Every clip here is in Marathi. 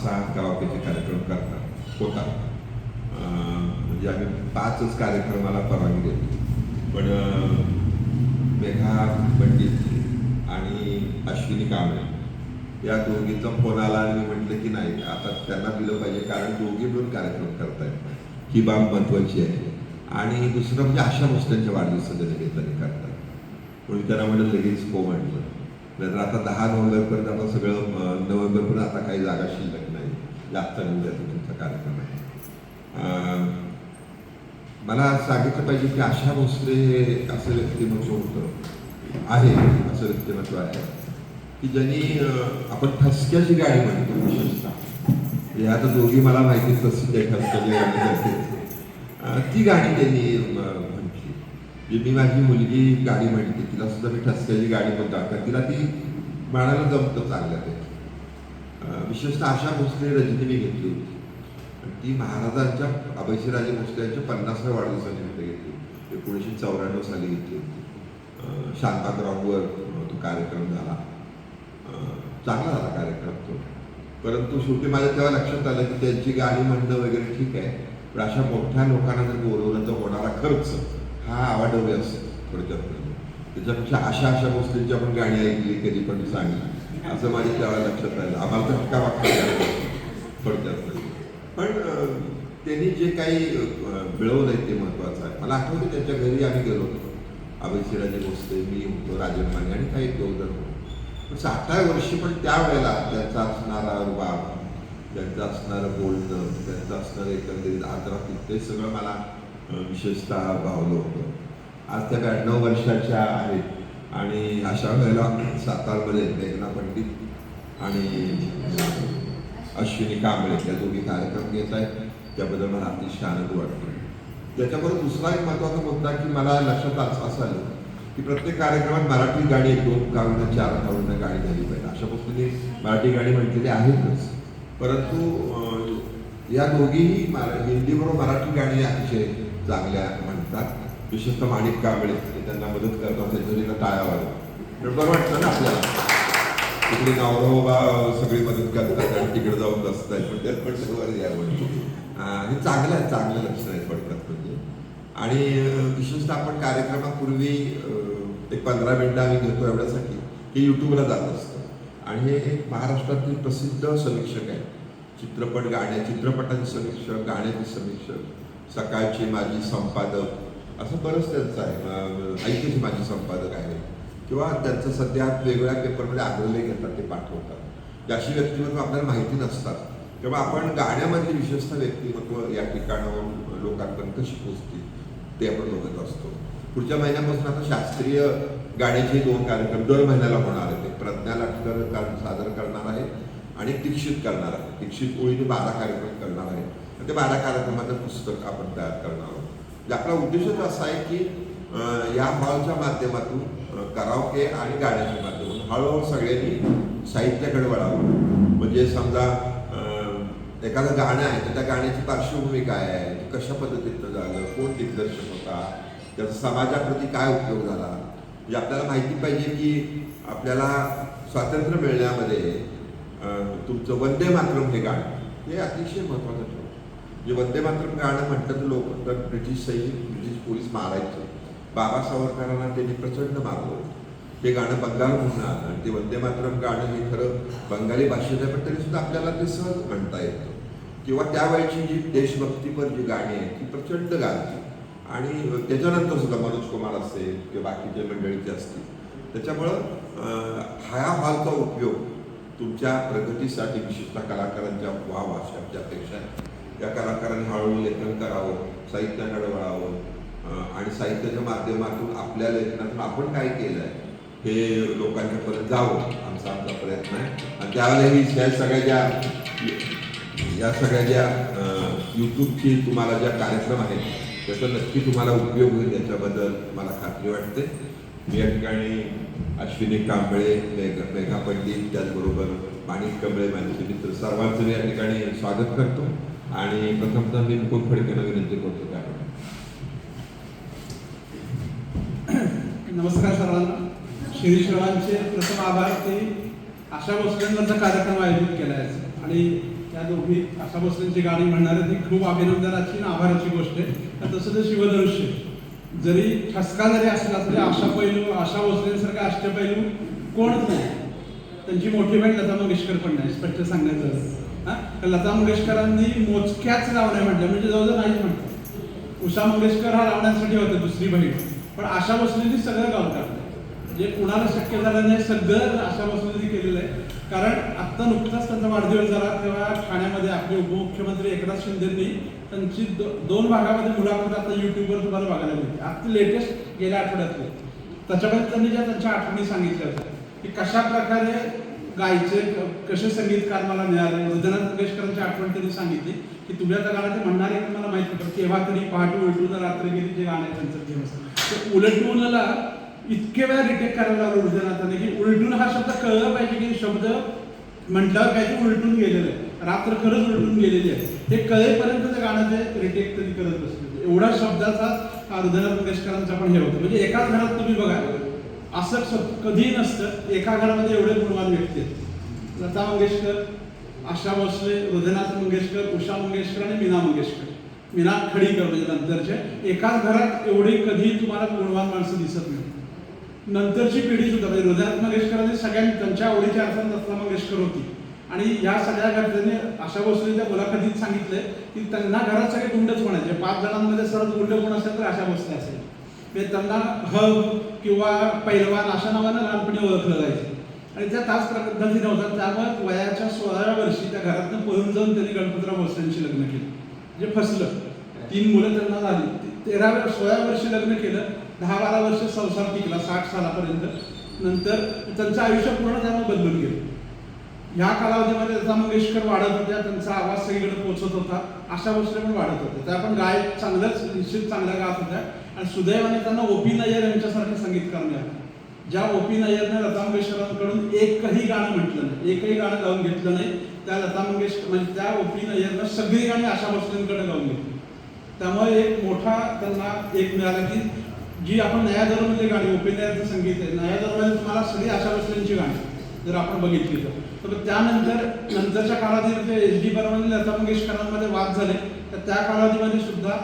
5-6 कराओकेचे कार्यक्रम करतात होता. म्हणजे आम्ही 5च कार्यक्रमाला परवानगी देतो. पण मेघा पंडित आणि अश्विनी कांबळे या दोघींचा फोन आला आणि मी म्हटलं की नाही, आता त्यांना दिलं पाहिजे, कारण दोघी मिळून कार्यक्रम करतायत ही बाब महत्त्वाची आहे. आणि दुसरं म्हणजे अशा गोष्टींच्या वाढदिवसाच्या निमित्ताने करतात, म्हणून त्यांना म्हटलं लगेच हो म्हटलं. नंतर आता 10 नोव्हेंबरपर्यंत आता सगळं नोव्हेंबरपर्यंत आता काही जागा शिल्लक नाही, जास्त उद्याचा तुमचा कार्यक्रम आहे. मला सांगितलं पाहिजे की आशा भोसले हे असं व्यक्तिमत्व होतं आहे, असं व्यक्तिमत्व आहे की ज्यांनी आपण ठसक्याची गाडी म्हणतो विशेषतः, हे आता दोघी मला माहिती प्रसिद्ध आहे ठसक्याची गाडी करते, ती गाडी त्यांनी म्हटली. जी मी माझी मुलगी गाडी म्हणते तिला सुद्धा मी ठसक्याची गाडी म्हणतो, कारण तिला ती म्हणायला जमतं चांगल्या पैकी. विशेषतः आशा भोसले रजनीने घेतली होती आणि ती महाराजांच्या अभयसिंहराजे भोसले यांच्या 50व्या वाढदिवसानिमित्त घेतली, 1994 साली घेतली होती. शांताग्रामवर तो कार्यक्रम झाला, चांगला झाला कार्यक्रम तो. परंतु शेवटी माझ्या तेव्हा लक्षात आलं की त्यांची गाडी म्हणणं वगैरे ठीक आहे, पण अशा मोठ्या लोकांना जर बोलवलं तर होणारा खर्च हा आवाडवे असतो थोडक्यात. त्याच्यापेक्षा आशा भोसलेंची आपण गाणी ऐकली कधी पण सांगली असं माझ्या तेव्हा लक्षात राहिलं. आम्हाला तर हक्का वाटतं थोडक्यात. पण त्यांनी जे काही मिळवलं आहे ते महत्त्वाचं आहे. मला आठवतं त्यांच्या घरी आम्ही गेलो होतो, अभयसिंहराजे भोसले, मी होतो, राजन माने आणि काही 2 जण होतो. पण 7व्या वर्षी पण त्यावेळेला त्यांचा असणारा रुबाब, त्यांचं असणारं बोलणं, त्यांचं असणारं एकंदरीत आदरात ते सगळं मला विशेषतः भावलं होतं. आज त्या 92 वर्षाच्या आहेत आणि अशा वेळेला सातारमध्ये मेघना पंडित आणि अश्विनी कांबळे या दोघी कार्यक्रम घेत आहेत, त्याबद्दल मला अतिशय आनंद वाटतो. त्याच्याबरोबर दुसरा एक महत्त्वाचा मुद्दा की मला लक्षात असं आलं की प्रत्येक कार्यक्रमात मराठी गाणी 2 का होईना 4 का होईना गाणी झाली पाहिजे. अशा पद्धतीने मराठी गाणी म्हटलेली आहेतच, परंतु या दोघीही हिंदीबरोबर मराठी गाणी अतिशय चांगल्या म्हणतात. विशेषतः माणिक कांबळे त्यांना मदत करतात, त्यांच्या टाळ्या वाजवतात. बरं वाटतं ना आपल्याला, तिकडे नवरोबा सगळी मदत करतात आणि तिकडे जाऊन बसतात, पण त्यात पण सगळं यावं हे चांगलं आहे, चांगलं लक्षण आहे थोडक्यात म्हणजे. आणि विशेषतः आपण कार्यक्रमापूर्वी एक 15 मिनिटं आम्ही घेतो एवढ्यासाठी की यूट्यूबला जात असतं. आणि हे एक महाराष्ट्रातील प्रसिद्ध समीक्षक आहे, चित्रपटाचे समीक्षक, गाण्याचे समीक्षक, सकाळचे माजी संपादक, असं बरंच त्यांचं आहे. ऐकेचे माजी संपादक आहे किंवा त्यांचं सध्या वेगवेगळ्या पेपरमध्ये आग्रह घेतात, ते पाठवतात. अशी व्यक्तिमत्व आपल्याला माहिती नसतात, तेव्हा आपण गाण्यामधली विशेषतः व्यक्तिमत्व या ठिकाणाहून लोकांपर्यंत कशी पोचतील ते आपण बघत असतो. पुढच्या महिन्यापासून आता शास्त्रीय गाण्याचे 2 कार्यक्रम दर महिन्याला होणार आहेत. प्रज्ञा लाटकर सादर करणार आहे आणि दीक्षित करणार आहे. दीक्षित ओळीने 12 कार्यक्रम करणार आहे. ते 12 कार्यक्रमाचं पुस्तक आपण तयार करणार आहोत. म्हणजे आपला उद्देशच असा आहे की या हॉलच्या माध्यमातून कराओके आणि गाण्याच्या माध्यमातून हळूहळू सगळ्यांनी साहित्याकडे वळावं. म्हणजे समजा एखादं गाणं आहे तर त्या गाण्याची पार्श्वभूमी काय आहे, कशा पद्धतीनं झालं, कोण दिग्दर्शक होता, त्याचा समाजाप्रती काय उपयोग झाला. म्हणजे आपल्याला माहिती पाहिजे की आपल्याला स्वातंत्र्य मिळण्यामध्ये तुमचं वंदे मातरम हे गाणं हे अतिशय महत्त्वाचं ठरतं. जे वंदे मातरम गाणं म्हटलं तर लोक तर ब्रिटिश सैनिक, ब्रिटिश पोलीस मारायचे. बाबा सावरकरांना त्यांनी प्रचंड मारलं. हे गाणं बंगालमधून आलं आणि ते वंदे मातरम गाणं हे खरं बंगाली भाषेत आहे, पण तरी सुद्धा आपल्याला ते सहज म्हणता येतं. किंवा त्यावेळची जी देशभक्तीपर जी गाणी आहेत ती प्रचंड गाजली. आणि त्याच्यानंतर सुद्धा मनोज कुमार असेल किंवा बाकीचे मंडळीचे असतील. त्याच्यामुळं हा हॉलचा उपयोग तुमच्या प्रगतीसाठी, विशेषतः कलाकारांच्या व्हावा शब्दापेक्षा या कलाकारांनी हळूहळू लेखन करावं, साहित्याकडे वळावं आणि साहित्याच्या माध्यमातून आपल्या लेखनातून आपण काय केलं आहे हे लोकांच्यापर्यंत जावं, आमचा प्रयत्न आहे. आणि त्यावेळेला या सगळ्या ज्या यूट्यूबची तुम्हाला ज्या कार्यक्रम आहेत त्याचा नक्की तुम्हाला उपयोग होईल याच्याबद्दल मला खात्री वाटते. मी या ठिकाणी अश्विनी कांबळे, मेघा पंडित, त्याचबरोबर माणिक कांबळे, माझे मित्र सर्वांचं या ठिकाणी स्वागत करतो. आणि प्रथमतः मी मुकुंद फडकेंना विनंती करतो काय. नमस्कार सर्वांना. शिरीषरावांचे प्रथम आभार. ते आशा भोसलेंवरचा कार्यक्रम आयोजित केला आहे आणि या दोघी आशा भोसलेंची गाणी म्हणणारे ती खूप अभिनंदनाची आणि आभाराची गोष्ट आहे. तसं ते शिवधनुष्य जरी ठसका जरी असला तरी आशा भोसलेंसारखा अष्टपैलू कोणच नाही. त्यांची मोठी बहीण लता मंगेशकर पण नाही, स्पष्ट सांगायचं. हां, लता मंगेशकरांनी मोजक्याच लावण्या म्हटल्या, म्हणजे जवळजवळ नाहीच म्हणतात. उषा मंगेशकर हा लावण्यासाठी होते, दुसरी बहीण. पण आशा भोसलेंनी सगळं गाव काढलं, जे कुणाला शक्य झालं नाही सगळं आशा भोसलेंनी केलेलं आहे. कारण आत्ता नुकताच त्यांचा वाढदिवस झाला, तेव्हा ठाण्यामध्ये आपले उपमुख्यमंत्री एकनाथ शिंदेंनी त्यांची दोन भागामध्ये मुलाखत आता युट्यूबवर तुम्हाला बघायला मिळते. आता लेटेस्ट गेल्या आठवड्यातले, त्याच्यामध्ये त्यांनी ज्या त्यांच्या आठवणी सांगितल्या होत्या की कशा प्रकारे गायचे, कसे संगीतकार मला मिळाले. हृदयनाथ मंगेशकरांची आठवण त्यांनी सांगितली की तुम्ही आता गाणं ते म्हणणारे मला माहिती होतं, केव्हा तरी पहाटे उलटून रात्र गेली, जे गाणं आहे त्यांचं फेमस. ते उलटूनला इतके वेळा रिटेक करायला लागलो हृदयनाथाने की उलटून हा शब्द कळला पाहिजे की शब्द म्हटल्यावर काय ते उलटून गेलेलं आहे, रात्र खरंच उलटून गेलेली आहे. हे कळेपर्यंत ते गाणं ते रिटेक तरी करत बसले. एवढा शब्दाचा हृदयनाथ मंगेशकरांचा पण हे होतं. म्हणजे एकाच घरात तुम्ही बघा, असं कधीही नसतं एका घरामध्ये एवढे गुणवान व्यक्ती आहेत. लता मंगेशकर, आशा भोसले, हृदयनाथ मंगेशकर, उषा मंगेशकर आणि मीना मंगेशकर, मीना खडीकर म्हणजे नंतरचे. एकाच घरात एवढी कधी तुम्हाला गुणवान माणसं दिसत नाही. नंतरची पिढी सुद्धा म्हणजे हृदयनाथ मंगेशकरांनी सगळ्यांनी त्यांच्या आवडीच्या अर्थात लता मंगेशकर होती. आणि ह्या सगळ्या घरच्यांनी आशा भोसलेच्या मुलाखतीत सांगितलंय की त्यांना घरात सगळे गुंडच म्हणायचे. 5 जणांमध्ये सर्वात गुंड कोण असेल तर आशा भोसले असेल. ते त्यांना हब किंवा पैलवान अशा नावानं लहानपणी ओळखलं जायचं. आणि त्या तास पद्धतीने होतात. त्यामुळे वयाच्या 16व्या वर्षी त्या घरातनं पळून जाऊन त्यांनी गणपतराव भोसलेंशी लग्न केलं. जे फसलं. 3 मुलं त्यांना झाली. 16व्या वर्षी लग्न केलं. 10-12 वर्ष संसार टिकला, 60 सालापर्यंत. नंतर त्यांचं आयुष्य पूर्ण त्यामुळे बदलून गेलं. ह्या कालावधीमध्ये लता मंगेशकर वाढत होत्या, त्यांचा आवाज सगळीकडे पोहोचत होता. आशा भोसले पण वाढत होत्या. त्या पण चांगलंच निश्चित चांगल्या गात होत्या. आणि सुदैवाने त्यांना O.P. नय्यर यांच्यासारखे संगीतकार मिळाले, ज्या O.P. नय्यरने लता मंगेशकरांकडून एकही गाणं म्हटलं नाही, एकही गाणं गाऊन घेतलं नाही. त्या लता मंगेशकर म्हणजे त्या O.P. नय्यरनं सगळी गाणी आशा भोसलेंकडे गाऊन घेतली. त्यामुळे एक मोठा त्यांना एक मिळाला की जी आपण नया दरमधली गाणी, O.P. नय्यरचं संगीत आहे, नया दरमध्ये तुम्हाला सगळी आशा भोसलेंची गाणी जर आपण बघितली तर नंतरच्या कालावधीमध्ये S.D. बर्मन आणि लता मंगेशकरांमध्ये वाद झाले. तर त्या कालावधीमध्ये सुद्धा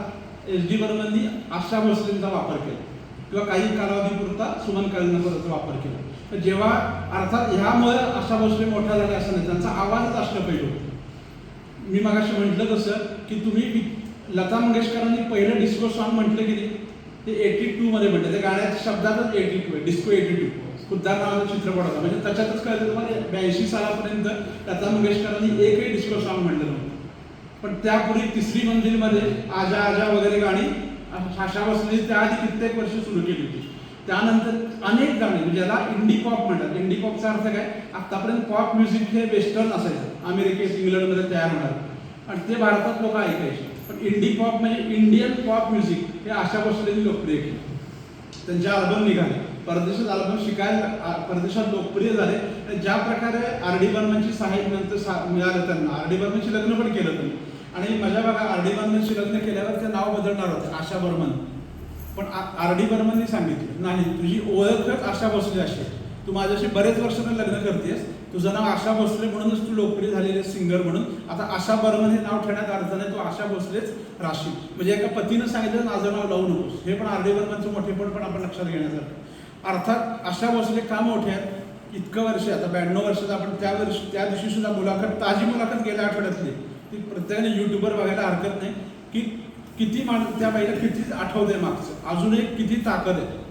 S.D. बर्मननी आशा भोसलेंचा वापर केला किंवा काही कालावधीपुरता सुमन कालिंदकरचा वापर केला. तर जेव्हा अर्थात ह्यामुळे आशा भोसले मोठ्या झाल्या असं नाही, त्यांचा आवाजच अष्टपैलू होता. मी मगाशी म्हटलं तसं की तुम्ही लता मंगेशकरांनी पहिलं डिस्को सॉन्ग म्हटलं की नाही, ते 82 मध्ये म्हटलं. त्या गाण्याच्या शब्दातच 82 आहे, डिस्को 82. खुद्दार नावाचा चित्रपट होता. म्हणजे त्याच्यातच कळतं तुम्हाला 82 सालापर्यंत लता मंगेशकरांनी एकही डिस्को सॉन्ग म्हटलं नव्हतं. पण त्यापूर्वी तिसरी मंजिलमध्ये आजा आजा वगैरे गाणी आशा भोसले त्याआधी कित्येक वर्ष सुरू केली होती. त्यानंतर अनेक गाणी ज्याला इंडी पॉप म्हणतात. इंडी पॉपचा अर्थ काय, आतापर्यंत पॉप म्युझिक हे वेस्टर्न असायचं, अमेरिकेत इंग्लंडमध्ये तयार होणार आणि ते भारतात लोक ऐकायचे. पण इंडी पॉप म्हणजे इंडियन पॉप म्युझिक हे आशा भोसलेंनी लोकप्रिय केले. त्यांचे अल्बम निघाले, परदेशात अल्बम शिकायला परदेशात लोकप्रिय झाले. ज्या प्रकारे R.D. बर्मनची साहित्य नंतर मिळालं त्यांना, R.D. बर्मनची लग्न पण केलं त्यांनी. आणि माझ्या बघा R.D. बर्मनची लग्न केल्यावर ते नाव बदलणार होते आशा बर्मन. पण R.D. बर्मननी सांगितलं नाही, तुझी ओळखच आशा भोसले अशी, तू माझ्याशी बरेच वर्षाने लग्न करतेस, तुझं नाव आशा भोसले म्हणूनच तू लोकप्रिय झालेले सिंगर म्हणून आता आशा बर्मन हे नाव ठेवण्यात अर्थ नाही, तू आशा भोसलेच राशील. म्हणजे एका पतीनं सांगितलं माझं नाव लावू नकोस. हे पण R.D. बर्मनचं मोठेपण पण आपण लक्षात घेण्यासारखं. अर्थात आशा भोसले का मोठे आहेत, इतकं वर्ष आता 92 वर्षाचं आपण त्या दिवशी सुद्धा मुलाखत, ताजी मुलाखत गेल्या आठवड्यातली, ती प्रत्येकाने युट्यूबवर बघायला हरकत नाही की किती त्या बाईला किती आठवते मागचं, अजून एक किती ताकद आहे,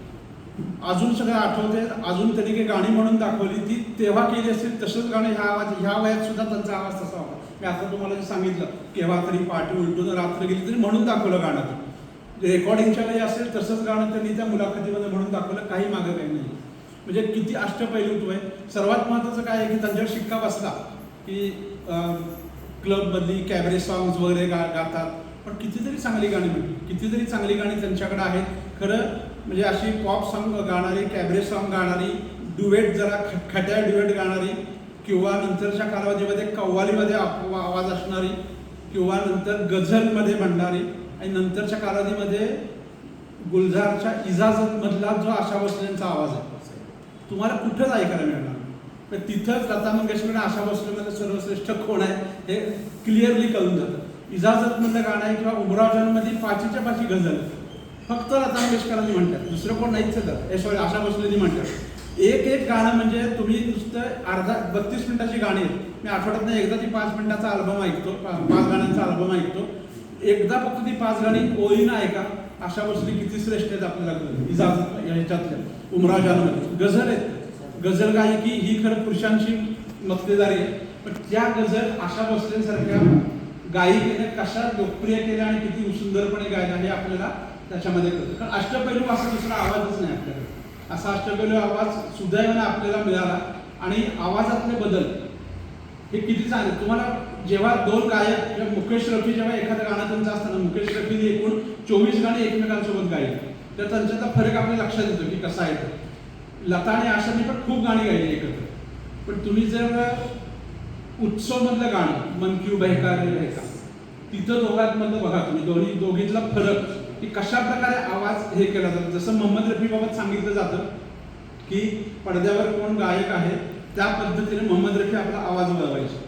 अजून सगळं आठवते. अजून त्यांनी काही गाणी म्हणून दाखवली, ती तेव्हा केली असेल तसंच गाणं ह्या वयात सुद्धा त्यांचा आवाज तसा होता. मी आता तुम्हाला जे सांगितलं, केव्हा तरी पहाटे उलटून रात्र गेली तरी म्हणून दाखवलं गाणं. ते रेकॉर्डिंगच्या वेळी असेल तसंच गाणं त्यांनी त्या मुलाखतीमध्ये म्हणून दाखवलं, काही मागं काही नाही. म्हणजे किती अष्टपैलुत्व आहे. सर्वात महत्त्वाचं काय आहे की त्यांच्यावर शिक्का बसला की क्लबमधली कॅबरे सॉंग्स वगैरे गातात, पण कितीतरी चांगली गाणी म्हणली, कितीतरी चांगली गाणी त्यांच्याकडे आहेत. खरं म्हणजे अशी पॉप सॉंग गाणारी, कॅबरे सॉंग गाणारी, ड्युएट जरा खट्या ड्युएट गाणारी, किंवा नंतरच्या कालावधीमध्ये कव्वालीमध्ये आवाज असणारी, किंवा नंतर गझलमध्ये म्हणणारी, आणि नंतरच्या कालावधीमध्ये गुलजारच्या इजाजतमधला जो आशा भोसलेंचा आवाज आहे तुम्हाला कुठंच ऐकायला मिळणार. तर तिथंच लता मंगेशकर आणि आशा भोसलेमध्ये सर्वश्रेष्ठ कोण आहे हे क्लिअरली कळून जातं. इजाजतमधलं गाणं आहे किंवा उमरावजानमध्ये पाचीच्या पाची गझल फक्त लता मंगेशकरांनी म्हणतात, दुसरं कोण नाहीच आहे. सॉरी आशा भोसलेंनी म्हणतात. एक एक गाणं म्हणजे तुम्ही नुसतं 32 मिनिटाची गाणी आहेत. मी आठवड्यात नाही एकदा ती 5 मिनिटाचा अल्बम ऐकतो, 5 गाण्यांचा अल्बम ऐकतो. एकदा फक्त ती 5 गाणी ओळीनं ऐका. आशा भोसले किती श्रेष्ठ आहेत आपल्याला कळलं. इजाजत ह्याच्यातल्या उमरावजानमध्ये गझल आहेत. गझल गायकी ही खरं पुरुषांची मक्तेदारी आहे, पण त्या गझल आशा भोसलेंसारख्या गायिकेने कशा लोकप्रिय केल्या आणि किती सुंदरपणे गायला हे आपल्याला त्याच्यामध्ये कळतं. कारण अष्टपैलू असा दुसरा आवाजच नाही आपल्याकडे. असा अष्टपैलू आवाज सुदैवाने आपल्याला मिळाला आणि आवाजातले बदल हे किती चांगले. तुम्हाला जेव्हा 2 गायक किंवा मुकेश रफी जेव्हा एखादं गाणं त्यांचं असताना मुकेश रफीने एकूण 24 गाणी एकमेकांसोबत गायली, तर त्यांच्यातला फरक आपल्या लक्षात येतो की कसा आहे. लता आणि आशाने पण खूप गाणी गायली एकत्र. पण तुम्ही जर उत्सवमधलं गाणं मन क्यू बहका रे बहका, तिथं दोघांमधलं बघा तुम्ही दोघीतला फरक की कशा प्रकारे आवाज हे केला जातो. जसं मोहम्मद रफीबाबत सांगितलं जातं की पडद्यावर कोण गायक आहे त्या पद्धतीने मोहम्मद रफी आपला आवाज वळवायचे.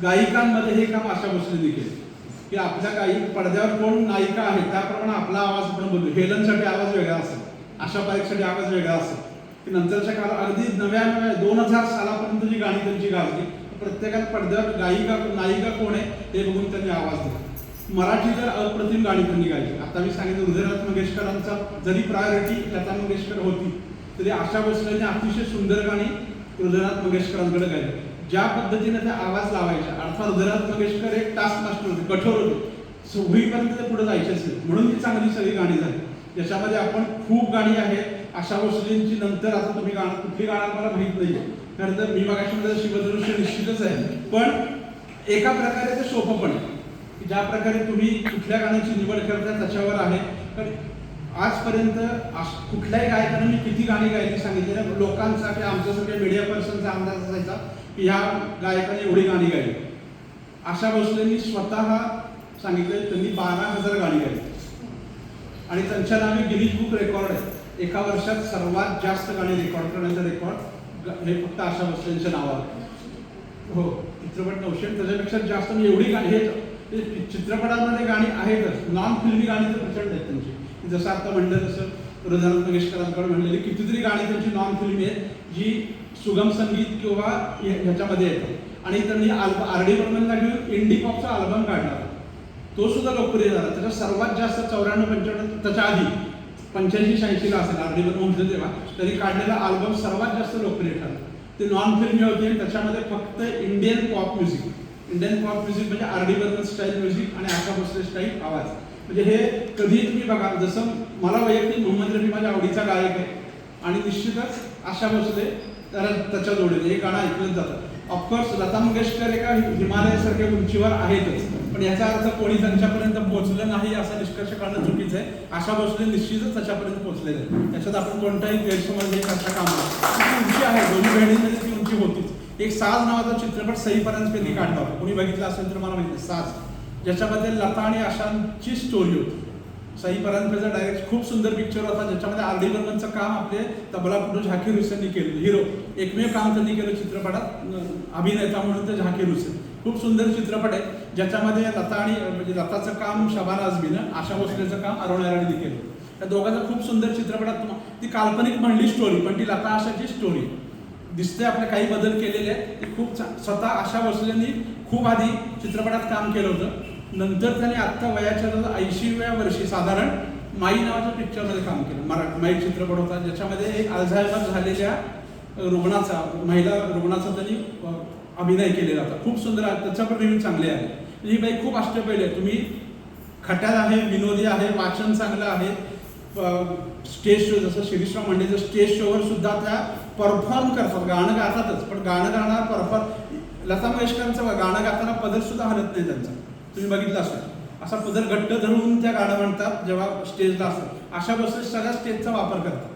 गायिकांमध्ये हे काम आशा भोसलेंनी केलं की आपल्या पडद्यावर कोण नायिका आहे त्याप्रमाणे आपला आवाज आपण बदलू. हेलनसाठी आवाज वेगळा असेल, आशा पारेखसाठी आवाज वेगळा असेल, की नंतरच्या काळात अगदी नव्या 2000 सालापर्यंत जी गाणी त्यांची गाजली, प्रत्येकात पडद्यावर नायिका कोण आहे हे बघून त्यांनी आवाज दिला. मराठी तर अप्रतिम गाणी त्यांनी गायली. आता मी सांगितलं हृदयनाथ मंगेशकरांचा जरी प्रायोरिटी लता मंगेशकर होती तरी आशा भोसलेने अतिशय सुंदर गाणी हृदयनाथ मंगेशकरांकडे गायली. ज्या पद्धतीने त्या आवाज लावायच्या, अर्थात हृदयनाथ मंगेशकर एक टास्क मास्टर होते, कठोर होते, होईपर्यंत ते पुढे जायचे असेल म्हणून ती चांगली सगळी गाणी झाली. ज्याच्यामध्ये आपण खूप गाणी आहेत आशा भोसलेंची. नंतर आता तुम्ही कुठली गाणं मला माहीत नाही, खरं तर मी मागाशी शिवधनुष्य निश्चितच आहे, पण एका प्रकारे ते सोपं पण आहे की ज्या प्रकारे तुम्ही कुठल्या गाण्याची निवड करता त्याच्यावर आहे. तर आजपर्यंत कुठल्याही गायकाने मी किती गाणी गायली सांगितलेल्या लोकांचा किंवा आमच्यासारख्या मीडिया पर्सनचा अंदाज असायचा की ह्या गायकाने एवढी गाणी गायली. आशा भोसलेंनी स्वतः सांगितलं त्यांनी 12,000 गाणी गायली आणि त्यांच्या नावे गिनीज बुक रेकॉर्ड आहे. एका वर्षात सर्वात जास्त गाणी रेकॉर्ड करण्याचं रेकॉर्ड हे फक्त आशा भोसलेंच्या नावावर. हो, चित्रपट 900, त्याच्यापेक्षा जास्त एवढी गाणी हे चित्रपटांमध्ये गाणी आहेतच. नॉन फिल्मी गाणी तर प्रचंड आहेत त्यांची. जसं आता म्हणलं तसं हृदयनाथ मंगेशकरांकडे म्हणलेली कितीतरी गाणी त्यांची नॉन फिल्मी आहेत जी सुगम संगीत किंवा ह्याच्यामध्ये येतात. आणि त्यांनी R.D. बर्मनला घेऊन इंडी पॉपचा अल्बम काढला, तो सुद्धा लोकप्रिय झाला. त्याचा सर्वात जास्त 94-95 त्याच्या आधी 85-86 असेल R.D. बर्मन होतं तेव्हा त्यांनी काढलेला अल्बम सर्वात जास्त लोकप्रिय ठरला. ते नॉन फिल्मी होते आणि त्याच्यामध्ये फक्त इंडियन पॉप म्युझिक म्हणजे R.D. बर्मन स्टाईल म्युझिक आणि आशा भोसले स्टाईल आवाज. म्हणजे हे कधीही तुम्ही बघा. जसं मला वैयक्तिक मोहम्मद रफी माझ्या आवडीचा गायक आहे आणि निश्चितच आशा भोसले त्याच्या जोडीने हे गाणं ऐकलं जातं. ऑफकोर्स लता मंगेशकर एका हिमालयासारख्या उंचीवर आहेतच, पण याचा अर्थ कोणी त्यांच्यापर्यंत पोहोचलं नाही असा निष्कर्ष काढणं चुकीचं आहे. आशा भोसले निश्चितच त्याच्यापर्यंत पोहोचलेले आहेत, त्याच्यात आपण कोणताही गैरसमज करता कामा नये. उंची आहे, दोन्ही बहिणींमध्ये ती उंची होतीच. एक साज नावाचा चित्रपट सई परांजपेंनी काढला होता, कोणी बघितला असेल तर मला माहिती साज, ज्याच्यामध्ये लता आणि आशांची स्टोरी होती. सई परांजपेचा डायरेक्ट खूप सुंदर पिक्चर होता ज्याच्यामध्ये R.D. बर्मनचं काम आपले तबलापटू झाकीर हुसेननी केलं. हिरो एकमेव काम त्यांनी केलं चित्रपटात अभिनेता म्हणून ते झाकीर हुसेन. खूप सुंदर चित्रपट आहे ज्याच्यामध्ये लता आणि म्हणजे लताचं काम शबाना आझमीनं, आशा भोसलेचं काम अरुण अराणीने केलं. त्या दोघांचा खूप सुंदर चित्रपटात ती काल्पनिक म्हणली स्टोरी, पण ती लता आशाची स्टोरी दिसते. आपले काही बदल केलेले आहेत ते खूप स्वतः आशा भोसलेंनी खूप आधी चित्रपटात काम केलं होतं. नंतर त्यांनी आत्ता वयाच्या 80व्या वर्षी साधारण माई नावाच्या पिक्चरमध्ये काम केलं. माई चित्रपट होता ज्याच्यामध्ये एक अल्झायमर झालेल्या महिला रुग्णाचा त्यांनी अभिनय केलेला होता. खूप सुंदर, त्याचा पण रिव्ह्यू चांगले आहे. ही बाई खूप अष्टपैलू आहे. तुम्ही खट्याळ आहे, विनोदी आहे, वाचन चांगलं आहे, स्टेज शो जसं शिरीषराव मंडेचं स्टेज शोवर सुद्धा त्या परफॉर्म करतात. गाणं गातातच, पण गाणं गाणार परफॉर्म. लता मंगेशकरांचं गाणं गाताना पदर सुद्धा हलत नाही त्यांचा, तुम्ही बघितलं असेल. असा पदर घट्ट धरून त्या गाणं म्हणतात जेव्हा स्टेजला असतात. अशा बसेस सगळ्या स्टेजचा वापर करतात,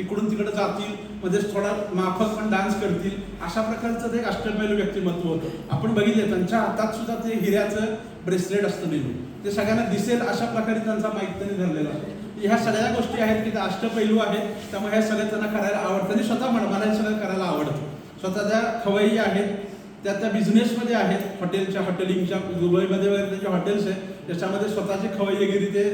इकडून तिकडे जातील, मध्येच थोडा माफक पण डान्स करतील. अशा प्रकारचं ते एक अष्टपैलू व्यक्तिमत्व होतं. आपण बघितले त्यांच्या हातात सुद्धा ते हिऱ्याचं ब्रेसलेट असतं नेहमी, ते सगळ्यांना दिसेल अशा प्रकारे त्यांचा माईक त्यांनी धरलेला असतो. ह्या सगळ्या गोष्टी आहेत की ते अष्टपैलू आहेत, त्यामुळे हे सगळं त्यांना करायला आवडतं आणि स्वतः मला हे सगळं करायला आवडतं. स्वतःच्या खवय्यी आहेत, त्या बिझनेसमध्ये आहेत, हॉटेलिंगच्या दुबईमध्ये वगैरे त्यांचे हॉटेल्स आहेत, त्याच्यामध्ये स्वतःची खवय्यगिरी ते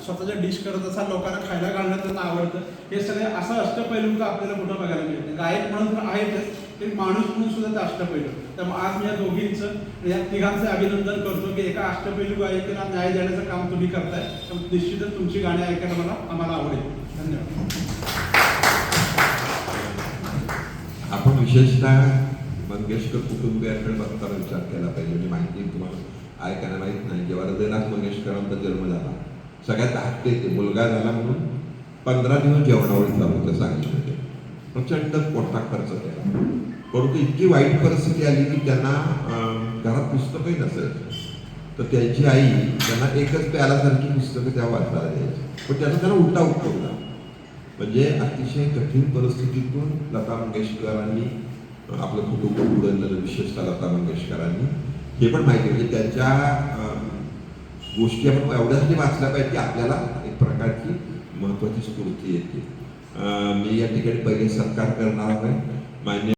स्वतःच्या डिश करत असतात, लोकांना खायला घालणं त्यांना आवडतं. हे सगळे असं अष्टपैलू का आपल्याला कुठं बघायला मिळते. गायक म्हणून तर आहेतच, ते माणूस म्हणून सुद्धा ते अष्टपैलू. त्यामुळे आज मी या दोघींचं या तिघांचं अभिनंदन करतो की एका अष्टपैलू गायिकेला न्याय देण्याचं काम तुम्ही करताय. तर निश्चितच तुमची गाणी ऐकायला आम्हाला आवडेल. धन्यवाद. आपण विशेषतः मंगेशकर कुटुंबियांकडे बघताना विचार केला पाहिजे. म्हणजे माहिती तुम्हाला ऐकायला माहीत नाही, जेव्हा हृदयनाथ मंगेशकरांचा जन्म झाला, सगळ्यात धाकटे ते मुलगा झाला म्हणून 15 दिवस जेवणावळी चालू होतं सांगितलं. प्रचंड मोठा खर्च केला, परंतु इतकी वाईट परिस्थिती आली की त्यांना घरात पुस्तकही नसायचं. तर त्यांची आई त्यांना एकच प्यालासारखी पुस्तकं त्या वाचायला द्यायची, पण त्याचा त्यांना उलटा उपयोग झाला. म्हणजे अतिशय कठीण परिस्थितीतून लता मंगेशकरांनी आपलं कुटुंब पुढे नेलं. विशेषतः लता मंगेशकरांनी हे पण माहिती म्हणजे त्यांच्या गोष्टी आपण एवढ्यासाठी वाचल्या पाहिजे की आपल्याला एक प्रकारची महत्त्वाची स्फूर्ती येते. मी या ठिकाणी पहिले सत्कार करणार आहे मान्य